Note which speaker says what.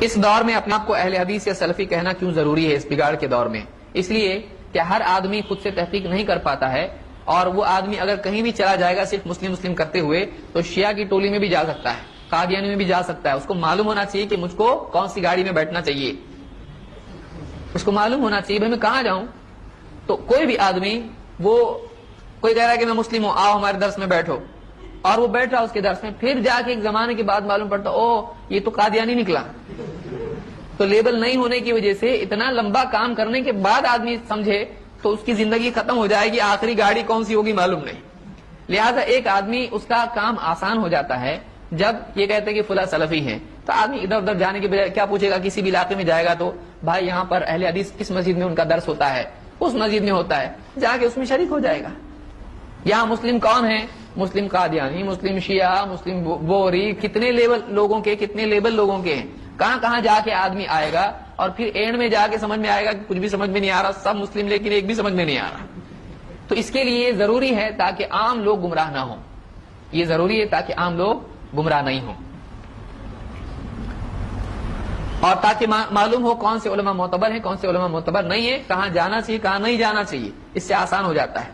Speaker 1: اس دور میں اپنے آپ کو اہل حدیث یا سلفی کہنا کیوں ضروری ہے اس بگاڑ کے دور میں؟ اس لیے کہ ہر آدمی خود سے تحقیق نہیں کر پاتا ہے، اور وہ آدمی اگر کہیں بھی چلا جائے گا صرف مسلم کرتے ہوئے تو شیعہ کی ٹولی میں بھی جا سکتا ہے، قادیانی میں بھی جا سکتا ہے. اس کو معلوم ہونا چاہیے کہ مجھ کو کون سی گاڑی میں بیٹھنا چاہیے، اس کو معلوم ہونا چاہیے بھائی میں کہاں جاؤں. تو کوئی بھی آدمی، وہ کوئی کہہ رہا ہے کہ میں مسلم ہوں، آؤ ہمارے درس میں بیٹھو، اور وہ بیٹھ رہا اس کے درس میں، پھر جا کے ایک زمانے کے بعد معلوم پڑتا او یہ تو قادیانی نکلا. تو لیبل نہیں ہونے کی وجہ سے اتنا لمبا کام کرنے کے بعد آدمی سمجھے تو اس کی زندگی ختم ہو جائے گی، آخری گاڑی کون سی ہوگی معلوم نہیں. لہذا ایک آدمی اس کا کام آسان ہو جاتا ہے جب یہ کہتے ہیں کہ فلاں سلفی ہیں، تو آدمی ادھر ادھر جانے کے بجائے کیا پوچھے گا، کسی بھی علاقے میں جائے گا تو بھائی یہاں پر اہل حدیث کس مسجد میں ان کا درس ہوتا ہے، اس مسجد میں ہوتا ہے، جا کے اس میں شریک ہو جائے گا. یہاں مسلم کون ہیں؟ مسلم قادیانی، مسلم شیعہ، مسلم بوری، کتنے لیبل لوگوں کے ہیں. کہاں جا کے آدمی آئے گا، اور پھر اینڈ میں جا کے سمجھ میں آئے گا کہ کچھ بھی سمجھ میں نہیں آ رہا، سب مسلم لیکن ایک بھی سمجھ میں نہیں آ رہا. تو اس کے لیے ضروری ہے تاکہ عام لوگ گمراہ نہ ہوں، یہ ضروری ہے تاکہ عام لوگ گمراہ نہیں ہوں، اور تاکہ معلوم ہو کون سے علماء معتبر ہیں کون سے علماء معتبر نہیں ہیں، کہاں جانا چاہیے کہاں نہیں جانا چاہیے. اس سے آسان ہو جاتا ہے.